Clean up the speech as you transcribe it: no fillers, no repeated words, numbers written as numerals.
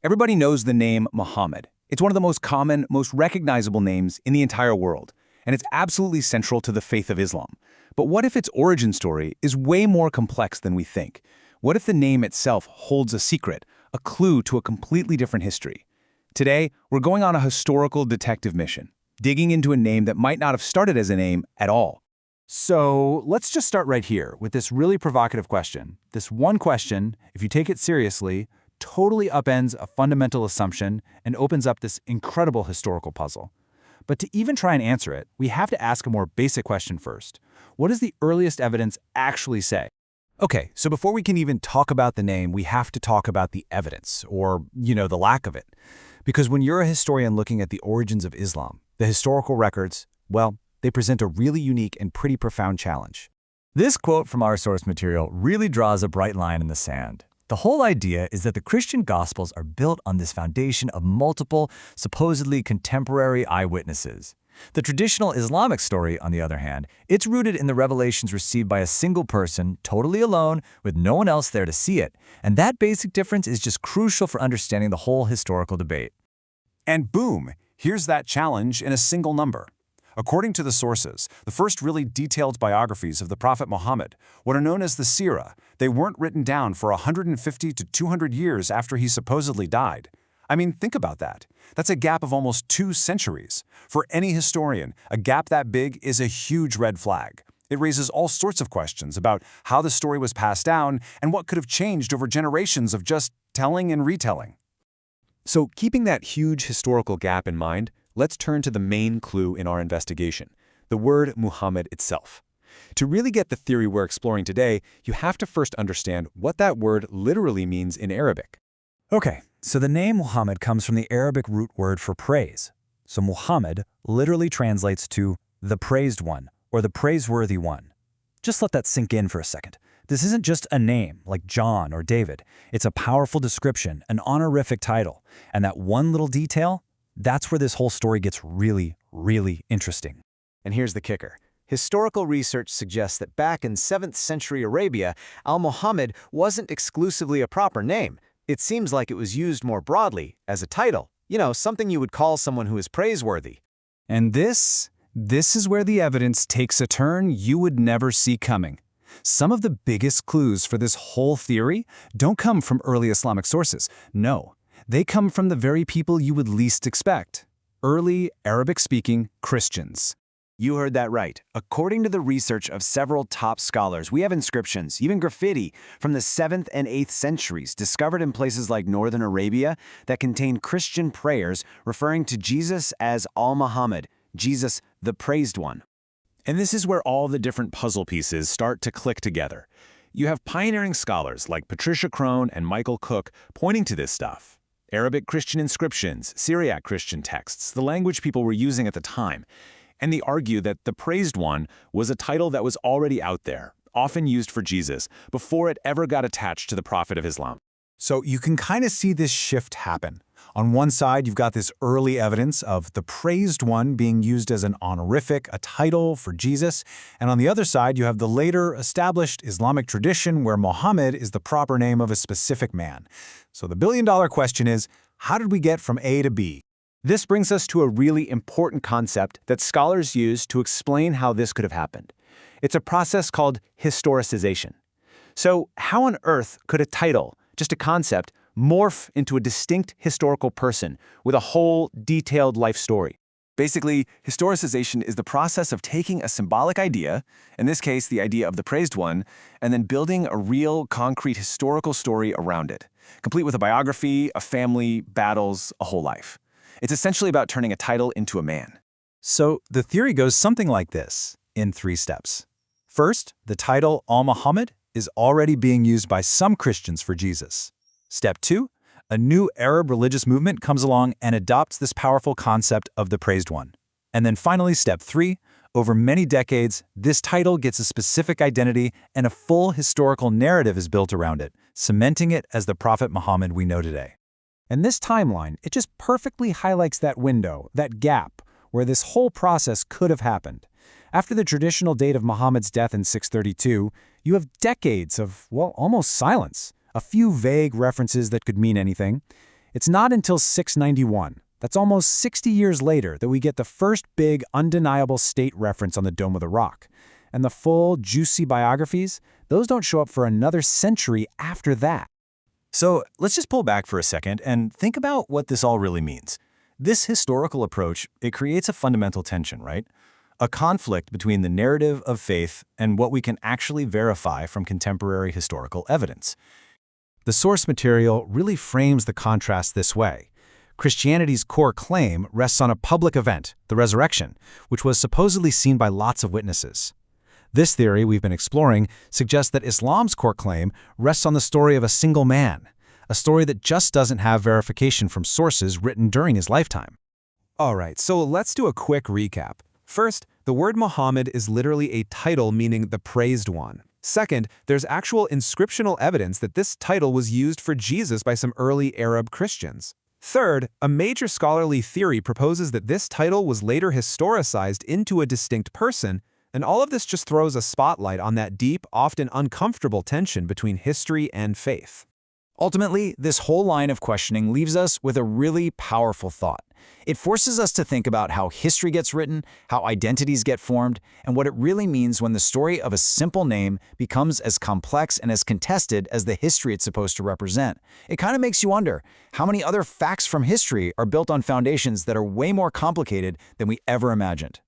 Everybody knows the name Muhammad. It's one of the most common, most recognizable names in the entire world, and it's absolutely central to the faith of Islam. But what if its origin story is way more complex than we think? What if the name itself holds a secret, a clue to a completely different history? Today, we're going on a historical detective mission, digging into a name that might not have started as a name at all. So let's just start right here with this really provocative question. This one question, if you take it seriously, totally upends a fundamental assumption and opens up this incredible historical puzzle. But to even try and answer it, we have to ask a more basic question first. What does the earliest evidence actually say? Okay, so before we can even talk about the name, we have to talk about the evidence, or, the lack of it. Because when you're a historian looking at the origins of Islam, the historical records, well, they present a really unique and pretty profound challenge. This quote from our source material really draws a bright line in the sand. The whole idea is that the Christian Gospels are built on this foundation of multiple, supposedly contemporary eyewitnesses. The traditional Islamic story, on the other hand, it's rooted in the revelations received by a single person, totally alone, with no one else there to see it. And that basic difference is just crucial for understanding the whole historical debate. And boom, here's that challenge in a single number. According to the sources, the first really detailed biographies of the Prophet Muhammad, what are known as the Sirah, they weren't written down for 150 to 200 years after he supposedly died. I mean, think about that. That's a gap of almost 2 centuries. For any historian, a gap that big is a huge red flag. It raises all sorts of questions about how the story was passed down and what could have changed over generations of just telling and retelling. So, keeping that huge historical gap in mind, let's turn to the main clue in our investigation, the word Muhammad itself. To really get the theory we're exploring today, you have to first understand what that word literally means in Arabic. Okay, so the name Muhammad comes from the Arabic root word for praise. So Muhammad literally translates to the praised one or the praiseworthy one. Just let that sink in for a second. This isn't just a name like John or David. It's a powerful description, an honorific title. And that one little detail, that's where this whole story gets really, really interesting. And here's the kicker. Historical research suggests that back in 7th century Arabia, al-Muhammad wasn't exclusively a proper name. It seems like it was used more broadly as a title. Something you would call someone who is praiseworthy. And this is where the evidence takes a turn you would never see coming. Some of the biggest clues for this whole theory don't come from early Islamic sources. No, they come from the very people you would least expect. Early Arabic-speaking Christians. You heard that right. According to the research of several top scholars, we have inscriptions, even graffiti, from the 7th and 8th centuries discovered in places like northern Arabia that contain Christian prayers referring to Jesus as Al-Muhammad, Jesus, the praised one. And this is where all the different puzzle pieces start to click together. You have pioneering scholars like Patricia Crone and Michael Cook pointing to this stuff. Arabic Christian inscriptions, Syriac Christian texts, the language people were using at the time. And they argue that the praised one was a title that was already out there, often used for Jesus, before it ever got attached to the Prophet of Islam. So you can kind of see this shift happen. On one side, you've got this early evidence of the praised one being used as an honorific, a title for Jesus. And on the other side, you have the later established Islamic tradition where Muhammad is the proper name of a specific man. So the billion-dollar question is, how did we get from A to B? This brings us to a really important concept that scholars use to explain how this could have happened. It's a process called historicization. So how on earth could a title, just a concept, morph into a distinct historical person with a whole detailed life story? Basically, historicization is the process of taking a symbolic idea, in this case the idea of the praised one, and then building a real, concrete historical story around it, complete with a biography, a family, battles, a whole life. It's essentially about turning a title into a man. So the theory goes something like this, in 3 steps. First, the title Al-Muhammad is already being used by some Christians for Jesus. Step 2, a new Arab religious movement comes along and adopts this powerful concept of the praised one. And then finally, step 3, over many decades, this title gets a specific identity and a full historical narrative is built around it, cementing it as the Prophet Muhammad we know today. And this timeline, it just perfectly highlights that window, that gap, where this whole process could have happened. After the traditional date of Muhammad's death in 632, you have decades of, well, almost silence, a few vague references that could mean anything. It's not until 691, that's almost 60 years later, that we get the first big, undeniable state reference on the Dome of the Rock. And the full, juicy biographies, those don't show up for another century after that. So let's just pull back for a second and think about what this all really means. This historical approach, it creates a fundamental tension, right? A conflict between the narrative of faith and what we can actually verify from contemporary historical evidence. The source material really frames the contrast this way. Christianity's core claim rests on a public event, the resurrection, which was supposedly seen by lots of witnesses. This theory we've been exploring suggests that Islam's core claim rests on the story of a single man, a story that just doesn't have verification from sources written during his lifetime. All right, so let's do a quick recap. First, the word Muhammad is literally a title meaning the praised one. Second, there's actual inscriptional evidence that this title was used for Jesus by some early Arab Christians. Third, a major scholarly theory proposes that this title was later historicized into a distinct person, and all of this just throws a spotlight on that deep, often uncomfortable tension between history and faith. Ultimately, this whole line of questioning leaves us with a really powerful thought. It forces us to think about how history gets written, how identities get formed, and what it really means when the story of a simple name becomes as complex and as contested as the history it's supposed to represent. It kind of makes you wonder, how many other facts from history are built on foundations that are way more complicated than we ever imagined?